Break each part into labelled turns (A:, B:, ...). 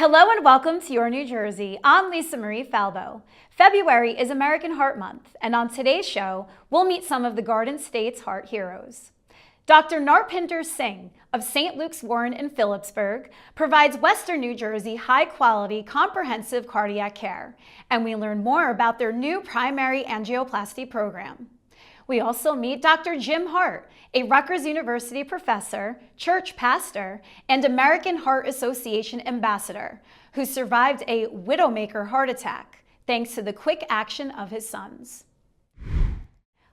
A: Hello and welcome to Your New Jersey. I'm Lisa Marie Falbo. February is American Heart Month, and on today's show, we'll meet some of the Garden State's heart heroes. Dr. Narpinder Singh of St. Luke's Warren in Phillipsburg provides Western New Jersey high-quality, comprehensive cardiac care, and we learn more about their new primary angioplasty program. We also meet Dr. Jim Hart, a Rutgers University professor, church pastor, and American Heart Association ambassador, who survived a widowmaker heart attack thanks to the quick action of his sons.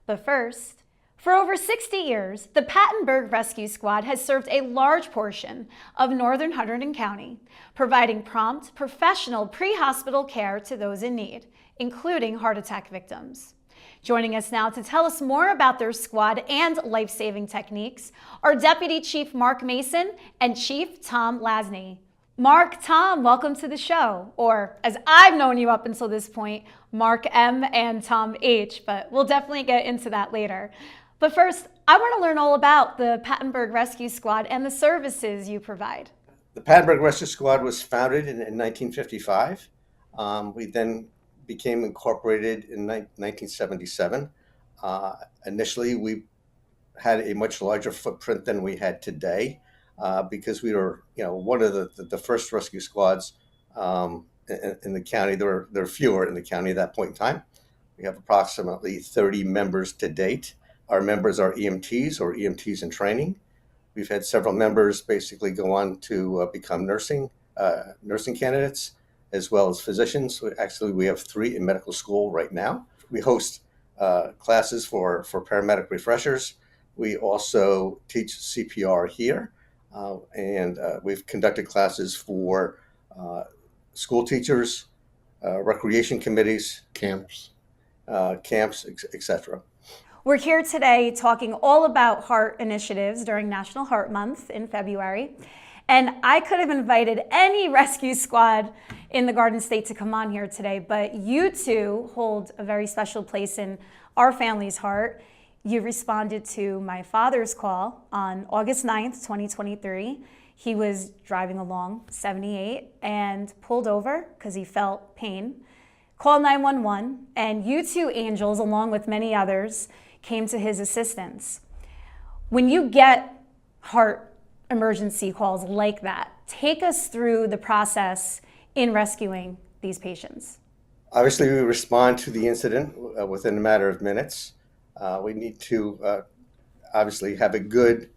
A: But first, for over 60 years, the Pattenburg Rescue Squad has served a large portion of northern Hunterdon County, providing prompt, professional pre-hospital care to those in need, including heart attack victims. Joining us now to tell us more about their squad and life-saving techniques are Deputy Chief Mark Mason and Chief Tom Hlasney. Mark, Tom, welcome to the show, or as I've known you up until this point, Mark M and Tom H, but we'll definitely get into that later. But first, I want to learn all about the Pattenburg Rescue Squad and the services you provide.
B: The Pattenburg Rescue Squad was founded in 1955. We then became incorporated in 1977. Initially, we had a much larger footprint than we had today because we were, one of the first rescue squads in the county. There were fewer in the county at that point in time. We have approximately 30 members to date. Our members are EMTs or EMTs in training. We've had several members basically go on to become nursing candidates, as well as physicians. Actually, we have 3 in medical school right now. We host classes for paramedic refreshers. We also teach CPR here, and we've conducted classes for school teachers, recreation committees, camps, etc.
A: We're here today talking all about heart initiatives during National Heart Month in February. And I could have invited any rescue squad in the Garden State to come on here today, but you two hold a very special place in our family's heart. You responded to my father's call on August 9th, 2023. He was driving along 78 and pulled over because he felt pain. Called 911, and you two angels, along with many others, came to his assistance. When you get heart emergency calls like that, take us through the process in rescuing these patients.
B: Obviously, we respond to the incident within a matter of minutes. We need to obviously have a good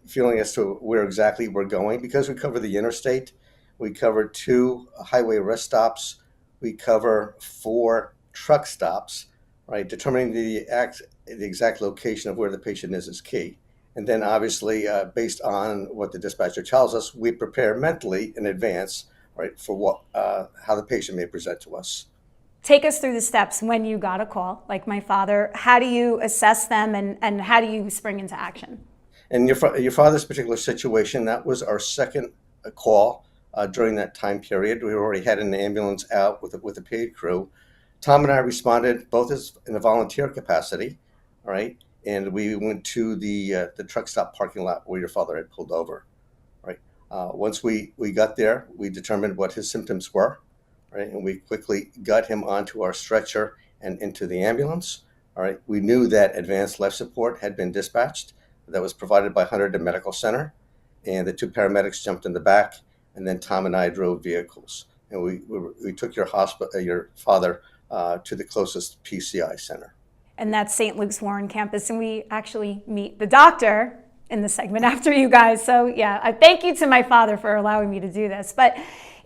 B: feeling as to where exactly we're going. Because we cover the interstate, we cover 2 highway rest stops, we cover 4 truck stops, right? Determining the exact location of where the patient is key. And then obviously, based on what the dispatcher tells us, we prepare mentally in advance, right, for how the patient may present to us.
A: Take us through the steps when you got a call, like my father. How do you assess them and how do you spring into action?
B: In your father's particular situation, that was our second call during that time period. We already had an ambulance out with a paid crew. Tom and I responded both as in a volunteer capacity, all right? And we went to the truck stop parking lot where your father had pulled over, right? Once we got there, we determined what his symptoms were, right? And we quickly got him onto our stretcher and into the ambulance, all right? We knew that advanced life support had been dispatched. That was provided by Hunterdon Medical Center, and the 2 paramedics jumped in the back, and then Tom and I drove vehicles. And we took your father to the closest PCI center.
A: And that's St. Luke's Warren campus. And we actually meet the doctor in the segment after you guys. So yeah, I thank you to my father for allowing me to do this. But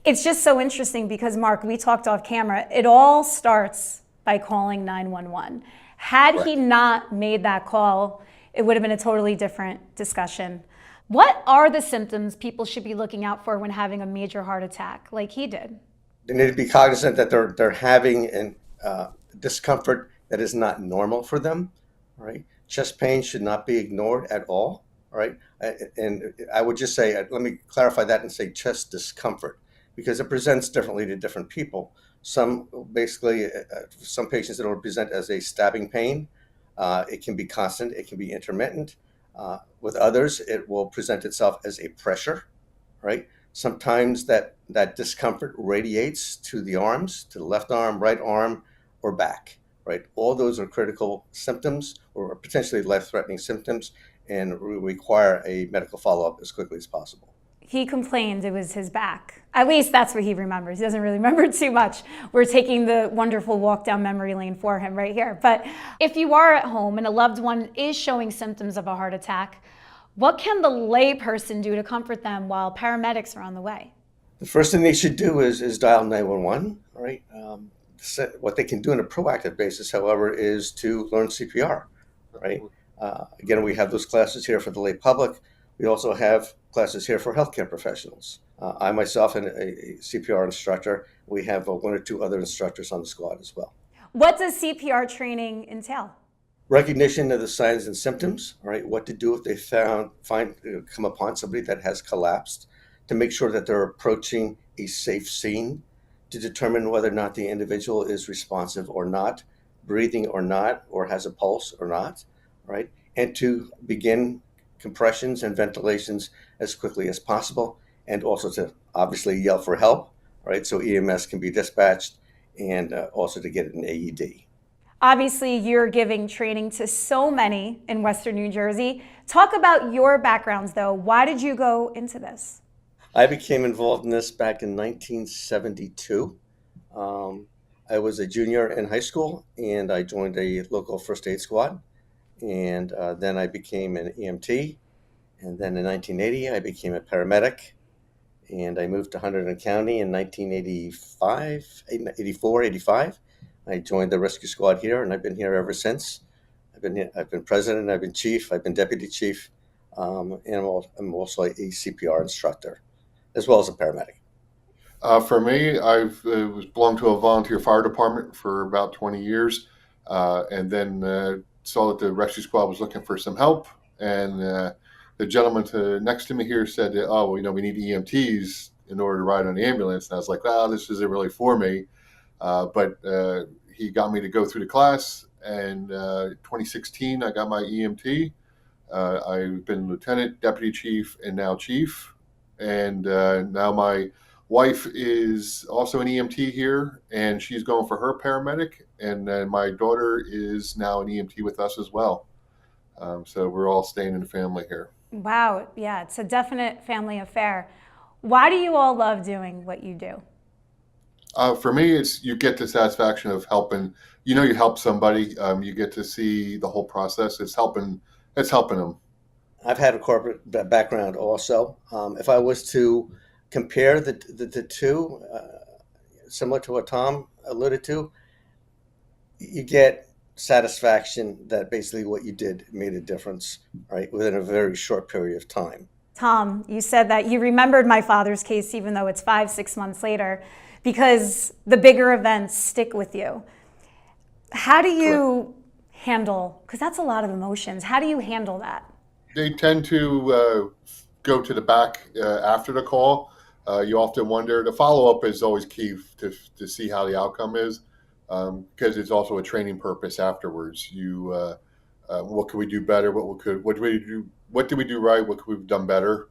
A: it's just so interesting because, Mark, we talked off camera. It all starts by calling 911. Had he not made that call, it would have been a totally different discussion. What are the symptoms people should be looking out for when having a major heart attack like he did?
B: They need to be cognizant that they're having an discomfort that is not normal for them, right? Chest pain should not be ignored at all, right? And I would just say, let me clarify that and say chest discomfort, because it presents differently to different people. Some patients it will present as a stabbing pain. It can be constant, it can be intermittent. With others, it will present itself as a pressure, right? Sometimes that discomfort radiates to the arms, to the left arm, right arm, or back, right? All those are critical symptoms or potentially life-threatening symptoms and require a medical follow-up as quickly as possible.
A: He complained it was his back. At least that's what he remembers. He doesn't really remember too much. We're taking the wonderful walk down memory lane for him right here. But if you are at home and a loved one is showing symptoms of a heart attack, what can the lay person do to comfort them while paramedics are on the way?
B: The first thing they should do is dial 911, right? What they can do on a proactive basis, however, is to learn CPR, right? Again, we have those classes here for the lay public. We also have classes here for healthcare professionals. I myself am a CPR instructor. We have one or two other instructors on the squad as well.
A: What does CPR training entail?
B: Recognition of the signs and symptoms, right? What to do if they come upon somebody that has collapsed, to make sure that they're approaching a safe scene, to determine whether or not the individual is responsive or not, breathing or not, or has a pulse or not, right? And to begin compressions and ventilations as quickly as possible, and also to obviously yell for help, right? So EMS can be dispatched, and also to get an AED.
A: Obviously, you're giving training to so many in Western New Jersey. Talk about your backgrounds, though. Why did you go into this?
B: I became involved in this back in 1972. I was a junior in high school, and I joined a local first aid squad. And then I became an EMT. And then in 1980, I became a paramedic. And I moved to Hunterdon County in 1984, 85. I joined the rescue squad here, and I've been here ever since. I've been president, I've been chief, I've been deputy chief, and I'm also a CPR instructor, as well as a paramedic.
C: For me, I've belonged to a volunteer fire department for about 20 years, and then saw that the rescue squad was looking for some help, and the gentleman next to me here said, "Oh, well, we need EMTs in order to ride on the ambulance." And I was like, "Well, this isn't really for me," but he got me to go through the class, and 2016, I got my EMT. I've been lieutenant, deputy chief, and now chief, and now my wife is also an EMT here, and she's going for her paramedic, and then my daughter is now an EMT with us as well. So we're all staying in the family here.
A: Wow, yeah, it's a definite family affair. Why do you all love doing what you do?
C: For me, it's you get the satisfaction of helping. You help somebody. You get to see the whole process. It's helping them.
B: I've had a corporate background also. If I was to compare the two, similar to what Tom alluded to, you get satisfaction that basically what you did made a difference, right, within a very short period of time.
A: Tom, you said that you remembered my father's case even though it's 5-6 months later, because the bigger events stick with you. How do you handle, because that's a lot of emotions, how do you handle that?
C: They tend to go to the back after the call. You often wonder, the follow-up is always key to see how the outcome is, because it's also a training purpose afterwards. What could we do better? What did we do right? What could we have done better?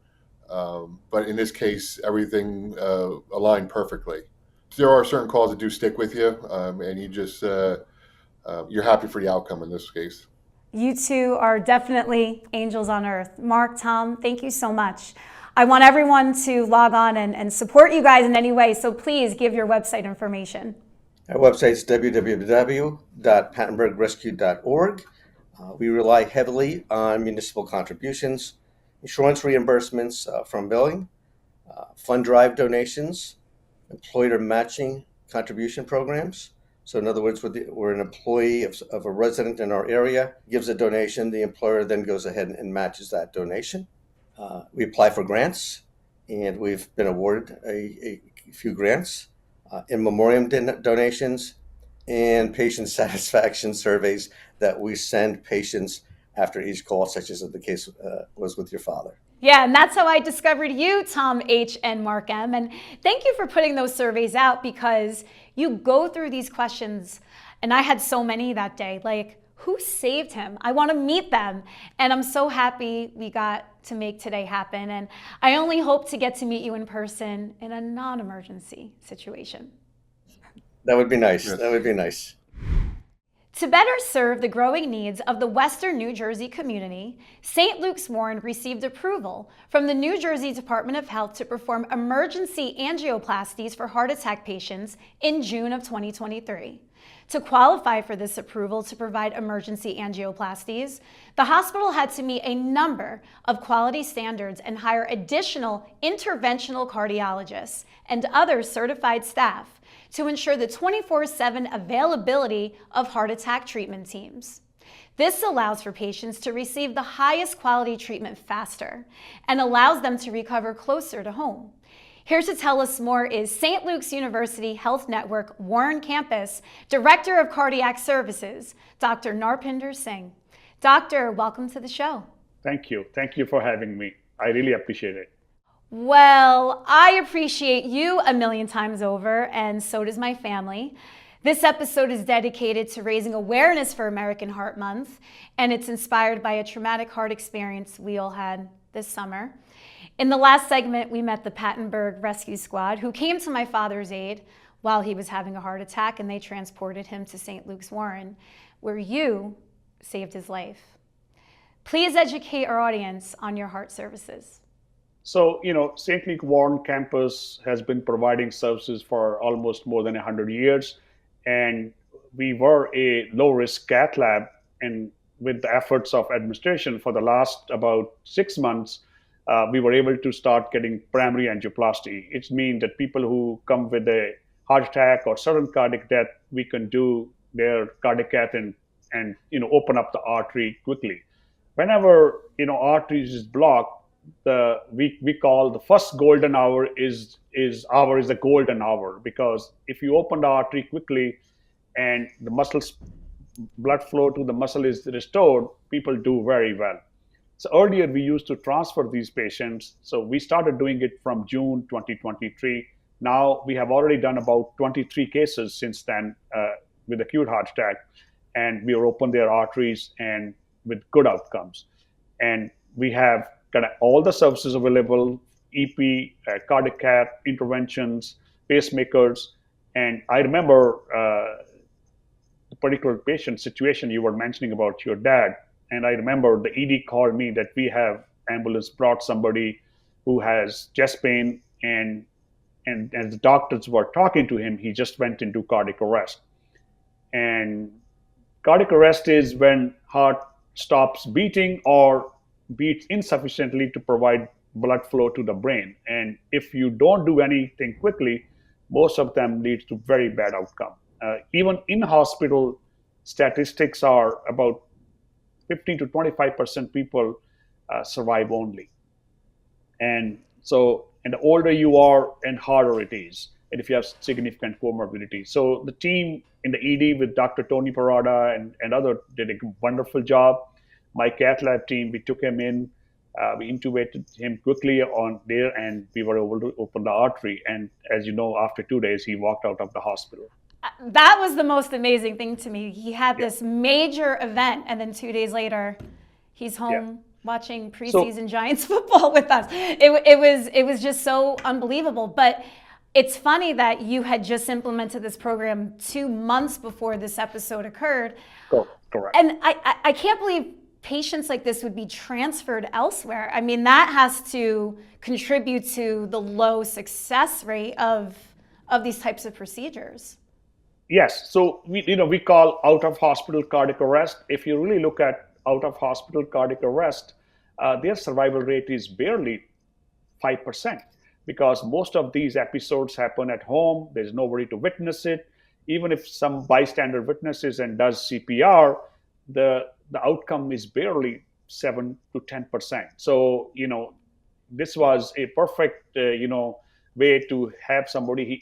C: But in this case, everything aligned perfectly. There are certain calls that do stick with you, and you just you're happy for the outcome in this case.
A: You two are definitely angels on earth. Mark, Tom, thank you so much. I want everyone to log on and support you guys in any way, so please give your website information.
B: Our website is www.pattenburgrescue.org. We rely heavily on municipal contributions, insurance reimbursements from billing, fund drive donations, employer matching contribution programs. So in other words, we're an employee of a resident in our area, gives a donation, the employer then goes ahead and matches that donation. We apply for grants, and we've been awarded a few grants, in memoriam donations, and patient satisfaction surveys that we send patients after each call, such as the case was with your father.
A: Yeah, and that's how I discovered you, Tom H. and Mark M. And thank you for putting those surveys out, because you go through these questions, and I had so many that day, like, Who saved him? I want to meet them. And I'm so happy we got to make today happen. And I only hope to get to meet you in person in a non-emergency situation.
B: That would be nice.
C: Yes.
B: That would be nice.
A: To better serve the growing needs of the Western New Jersey community, St. Luke's Warren received approval from the New Jersey Department of Health to perform emergency angioplasties for heart attack patients in June of 2023. To qualify for this approval to provide emergency angioplasties, the hospital had to meet a number of quality standards and hire additional interventional cardiologists and other certified staff to ensure the 24/7 availability of heart attack treatment teams. This allows for patients to receive the highest quality treatment faster and allows them to recover closer to home. Here to tell us more is St. Luke's University Health Network Warren Campus Director of Cardiac Services, Dr. Narpinder Singh. Doctor, welcome to the show.
D: Thank you. Thank you for having me. I really appreciate it.
A: Well, I appreciate you a million times over, and so does my family. This episode is dedicated to raising awareness for American Heart Month, and it's inspired by a traumatic heart experience we all had this summer. In the last segment, we met the Pattenburg Rescue Squad, who came to my father's aid while he was having a heart attack, and they transported him to St. Luke's Warren, where you saved his life. Please educate our audience on your heart services.
D: So, St. Luke Warren campus has been providing services for almost more than 100 years. And we were a low-risk cath lab. And with the efforts of administration for the last about 6 months, we were able to start getting primary angioplasty. It means that people who come with a heart attack or sudden cardiac death, we can do their cardiac cath and open up the artery quickly. Whenever arteries is blocked, we call the first golden hour is the golden hour, because if you open the artery quickly and the muscles blood flow to the muscle is restored, people do very well. So earlier we used to transfer these patients. So we started doing it from June 2023. Now we have already done about 23 cases since then with acute heart attack, and we opened their arteries and with good outcomes. And we have got all the services available: EP, cardiac cath, interventions, pacemakers. And I remember the particular patient situation you were mentioning about your dad. And I remember the ED called me that we have ambulance brought somebody who has chest pain, and as the doctors were talking to him, he just went into cardiac arrest. And cardiac arrest is when heart stops beating or beats insufficiently to provide blood flow to the brain. And if you don't do anything quickly, most of them leads to very bad outcome. Even in hospital, statistics are about 15 to 25% people survive only. And so, and the older you are, and harder it is, and if you have significant comorbidity. So the team in the ED with Dr. Tony Parada and other did a wonderful job. My cath lab team, we took him in, we intubated him quickly on there, and we were able to open the artery. And as you know, after 2 days, he walked out of the hospital.
A: That was the most amazing thing to me. He had this major event, and then 2 days later, he's home watching preseason Giants football with us. It was just so unbelievable. But it's funny that you had just implemented this program 2 months before this episode occurred.
D: Correct.
A: And I can't believe patients like this would be transferred elsewhere. I mean, that has to contribute to the low success rate of these types of procedures.
D: Yes. So we call out of hospital cardiac arrest. If you really look at out of hospital cardiac arrest, their survival rate is barely 5%, because most of these episodes happen at home. There's nobody to witness it. Even if some bystander witnesses and does CPR, the outcome is barely 7 to 10%. So this was a perfect way to have somebody.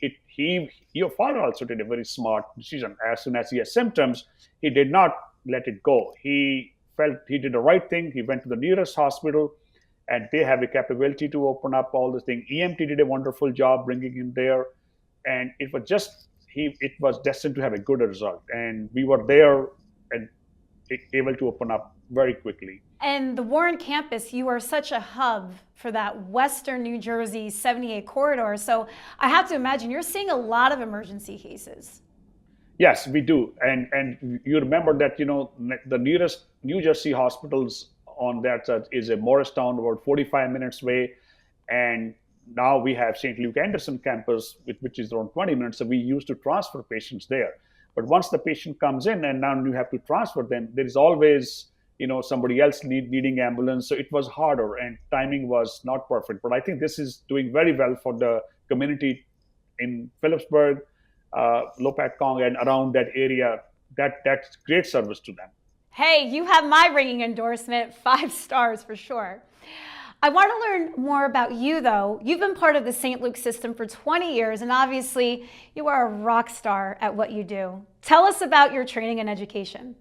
D: Your father also did a very smart decision. As soon as he had symptoms, he did not let it go. He felt he did the right thing. He went to the nearest hospital, and they have a capability to open up all this thing. EMT did a wonderful job bringing him there, and it was destined to have a good result. And we were there, and able to open up very quickly.
A: And the Warren campus, you are such a hub for that Western New Jersey 78 corridor. So I have to imagine you're seeing a lot of emergency cases.
D: Yes, we do. And you remember that, the nearest New Jersey hospitals on that is a Morristown, about 45 minutes away. And now we have St. Luke Anderson campus, which is around 20 minutes. So we used to transfer patients there. But once the patient comes in and now you have to transfer them, there is always somebody else needing ambulance. So it was harder and timing was not perfect. But I think this is doing very well for the community in Phillipsburg, Lopatcong, and around that area. That's great service to them.
A: Hey, you have my ringing endorsement, 5 stars for sure. I want to learn more about you, though. You've been part of the St. Luke system for 20 years, and obviously you are a rock star at what you do. Tell us about your training and education.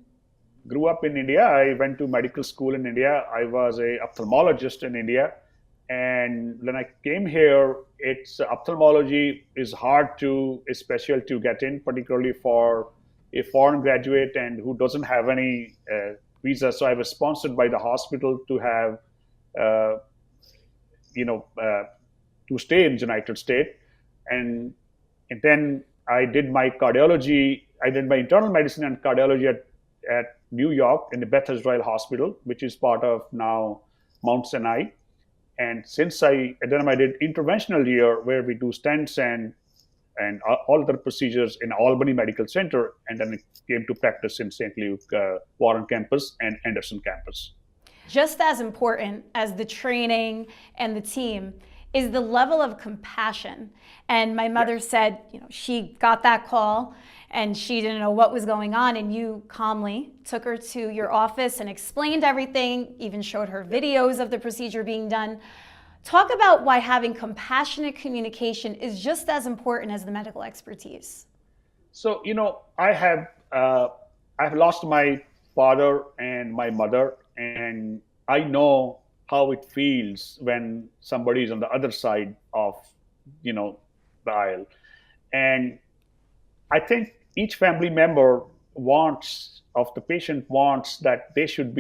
D: Grew up in India. I went to medical school in India. I was a ophthalmologist in India. And when I came here, ophthalmology is hard to, especially to get in, particularly for a foreign graduate and who doesn't have any visa. So I was sponsored by the hospital to have, to stay in the United States. And then I did my cardiology. I did my internal medicine and cardiology at New York in the Bethesda Royal Hospital, which is part of now Mount Sinai. And since then I did interventional year where we do stents and all other procedures in Albany Medical Center. And then it came to practice in St. Luke, Warren campus and Anderson campus.
A: Just as important as the training and the team is the level of compassion. And my mother said, she got that call and she didn't know what was going on, and you calmly took her to your office and explained everything, even showed her videos of the procedure being done. Talk about why having compassionate communication is just as important as the medical expertise.
D: So, I've lost my father and my mother, and I know how it feels when somebody is on the other side of, the aisle. And I think each family member of the patient wants that they should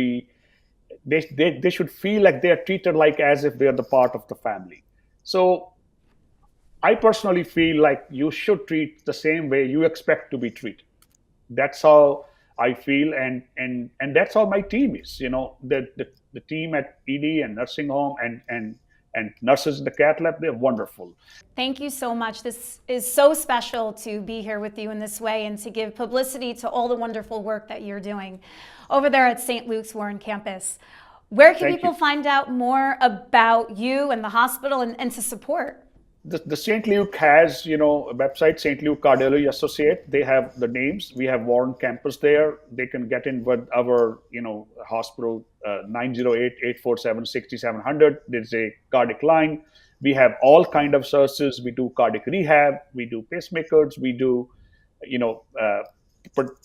D: feel like they are treated like as if they are the part of the family. So I personally feel like you should treat the same way you expect to be treated. That's how I feel, and that's how my team is. The team at ED and nursing home and nurses in the cath lab, they're wonderful.
A: Thank you so much. This is so special to be here with you in this way and to give publicity to all the wonderful work that you're doing over there at St. Luke's Warren campus. Where can people find out more about you and the hospital and to support?
D: The St. Luke has, a website, St. Luke Cardiology Associate. They have the names. We have Warren campus there. They can get in with our, hospital 908-847-6700. There's a cardiac line. We have all kind of services. We do cardiac rehab. We do pacemakers. We do,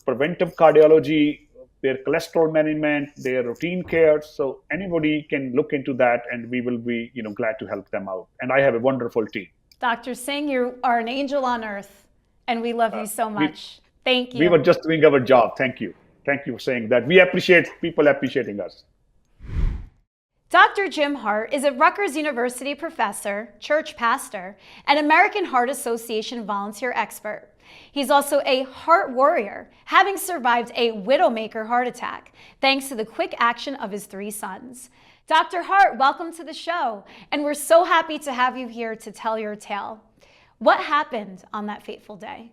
D: preventive cardiology, their cholesterol management, their routine care. So anybody can look into that, and we will be, glad to help them out. And I have a wonderful team.
A: Dr. Singh, you are an angel on earth, and we love you so much. Thank you.
D: We were just doing our job. Thank you. Thank you for saying that. We appreciate people appreciating us.
A: Dr. Jim Hart is a Rutgers University professor, church pastor, and American Heart Association volunteer expert. He's also a heart warrior, having survived a widowmaker heart attack, thanks to the quick action of his 3 sons. Dr. Hart, welcome to the show, and we're so happy to have you here to tell your tale. What happened on that fateful day?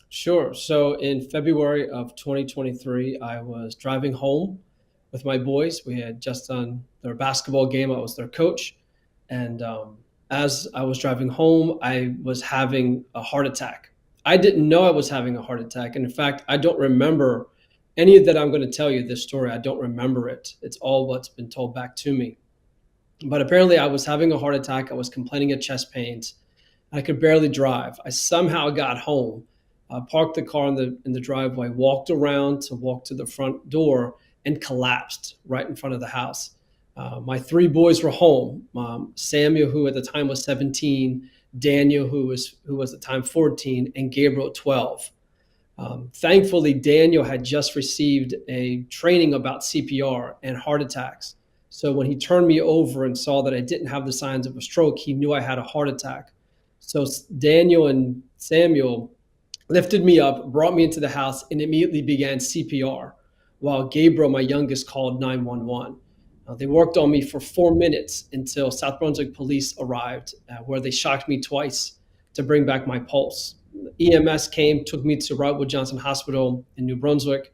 E: Sure. So in February of 2023, I was driving home with my boys. We had just done their basketball game. I was their coach. And as I was driving home, I was having a heart attack. I didn't know I was having a heart attack. And in fact, I don't remember any of that. I'm going to tell you this story. I don't remember it. It's all what's been told back to me. But apparently I was having a heart attack. I was complaining of chest pains. I could barely drive. I somehow got home, parked the car in the driveway, walked around to walk to the front door, and collapsed right in front of the house. My 3 boys were home. Samuel, who at the time was 17, Daniel, who was at the time 14, and Gabriel, 12. Thankfully, Daniel had just received a training about CPR and heart attacks. So when he turned me over and saw that I didn't have the signs of a stroke, he knew I had a heart attack. So Daniel and Samuel lifted me up, brought me into the house, and immediately began CPR, while Gabriel, my youngest, called 911. They worked on me for 4 minutes until South Brunswick police arrived, where they shocked me twice to bring back my pulse. EMS came, took me to Robert Wood Johnson Hospital in New Brunswick,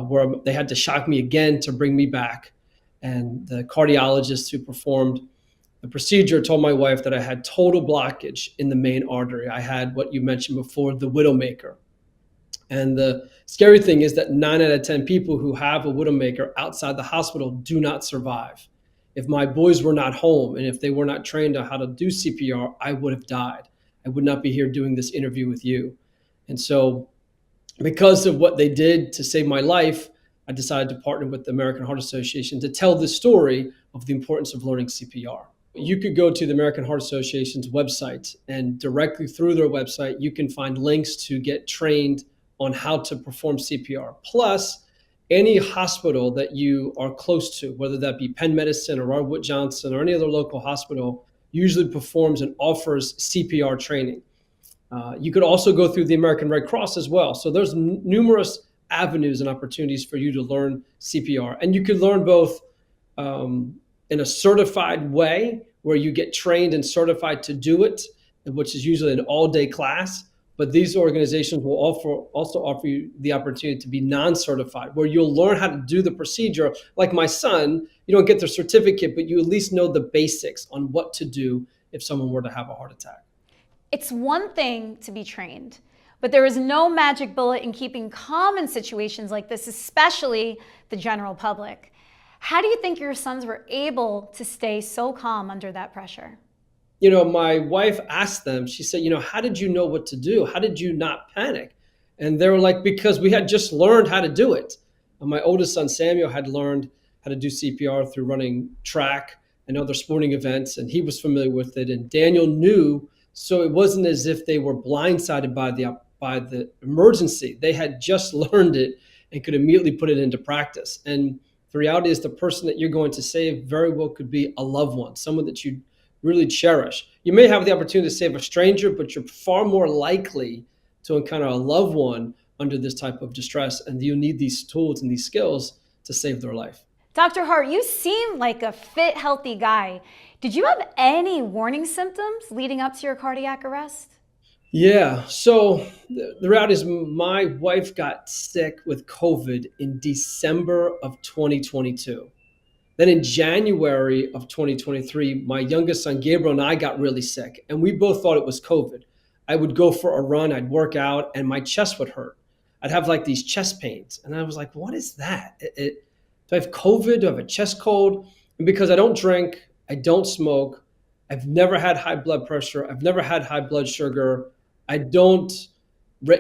E: where they had to shock me again to bring me back. And the cardiologist who performed the procedure told my wife that I had total blockage in the main artery. I had what you mentioned before, the widowmaker. And the scary thing is that 9 out of 10 people who have a widowmaker outside the hospital do not survive. If my boys were not home and if they were not trained on how to do CPR, I would have died. I would not be here doing this interview with you. And so because of what they did to save my life, I decided to partner with the American Heart Association to tell the story of the importance of learning CPR. You could go to the American Heart Association's website, and directly through their website, you can find links to get trained on how to perform CPR. Plus, any hospital that you are close to, whether that be Penn Medicine or Robert Wood Johnson or any other local hospital, usually performs and offers CPR training. You could also go through the American Red Cross as well. So there's numerous avenues and opportunities for you to learn CPR. And you could learn both in a certified way, where you get trained and certified to do it, which is usually an all-day class. But these organizations will also offer you the opportunity to be non-certified, where you'll learn how to do the procedure. Like my son, you don't get the certificate, but you at least know the basics on what to do if someone were to have a heart attack.
A: It's one thing to be trained, but there is no magic bullet in keeping calm in situations like this, especially the general public. How do you think your sons were able to stay so calm under that pressure?
E: You know, my wife asked them, she said, how did you know what to do? How did you not panic? And they were like, because we had just learned how to do it. And my oldest son, Samuel, had learned how to do CPR through running track and other sporting events, and he was familiar with it. And Daniel knew, so it wasn't as if they were blindsided by the emergency. They had just learned it and could immediately put it into practice. And the reality is the person that you're going to save very well could be a loved one, someone that you really cherish. You may have the opportunity to save a stranger, but you're far more likely to encounter a loved one under this type of distress. And you need these tools and these skills to save their life.
A: Dr. Hart, you seem like a fit, healthy guy. Did you have any warning symptoms leading up to your cardiac arrest?
E: Yeah. So the reality is my wife got sick with COVID in December of 2022. Then in January of 2023, my youngest son, Gabriel, and I got really sick, and we both thought it was COVID. I would go for a run, I'd work out, and my chest would hurt. I'd have like these chest pains. And I was like, what is that? Do I have COVID? Do I have a chest cold? And because I don't drink, I don't smoke, I've never had high blood pressure, I've never had high blood sugar, I don't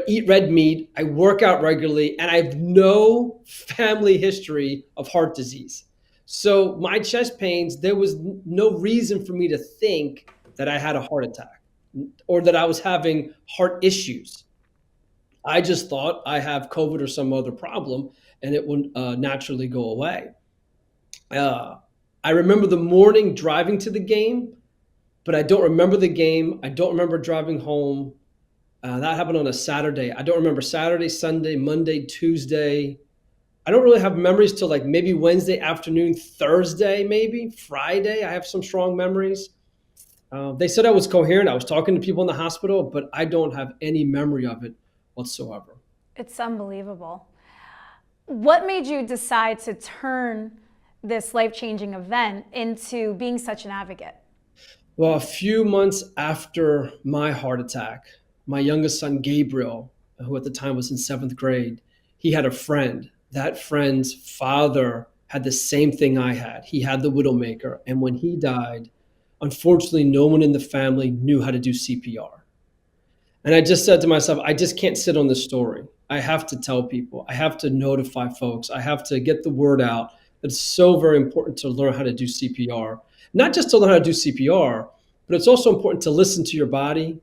E: eat red meat, I work out regularly, and I have no family history of heart disease. So my chest pains, there was no reason for me to think that I had a heart attack or that I was having heart issues. I just thought I have COVID or some other problem and it would naturally go away. I remember the morning driving to the game, but I don't remember the game. I don't remember driving home. That happened on a Saturday. I don't remember Saturday, Sunday, Monday, Tuesday. I don't really have memories till like maybe Wednesday afternoon, Thursday, maybe Friday. I have some strong memories. They said I was coherent. I was talking to people in the hospital, but I don't have any memory of it whatsoever.
A: It's unbelievable. What made you decide to turn this life-changing event into being such an advocate?
E: Well, a few months after my heart attack, my youngest son, Gabriel, who at the time was in 7th grade, he had a friend. That friend's father had the same thing I had. He had the widowmaker. And when he died, unfortunately, no one in the family knew how to do CPR. And I just said to myself, I just can't sit on this story. I have to tell people. I have to notify folks. I have to get the word out that it's so very important to learn how to do CPR. Not just to learn how to do CPR, but it's also important to listen to your body.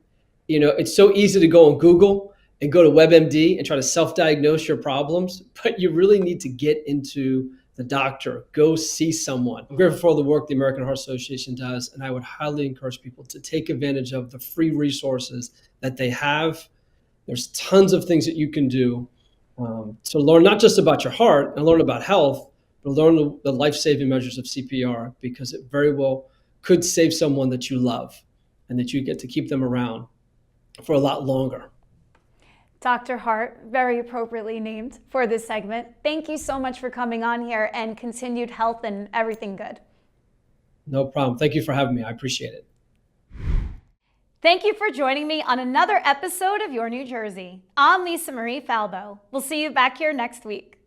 E: It's so easy to go on Google and go to WebMD and try to self-diagnose your problems, but you really need to get into the doctor. Go see someone. I'm grateful for all the work the American Heart Association does, and I would highly encourage people to take advantage of the free resources that they have. There's tons of things that you can do to learn not just about your heart and learn about health, but learn the life-saving measures of CPR, because it very well could save someone that you love and that you get to keep them around for a lot longer.
A: Dr. Hart, very appropriately named for this segment. Thank you so much for coming on here, and continued health and everything good.
E: No problem. Thank you for having me. I appreciate it.
A: Thank you for joining me on another episode of Your New Jersey. I'm Lisa Marie Falbo. We'll see you back here next week.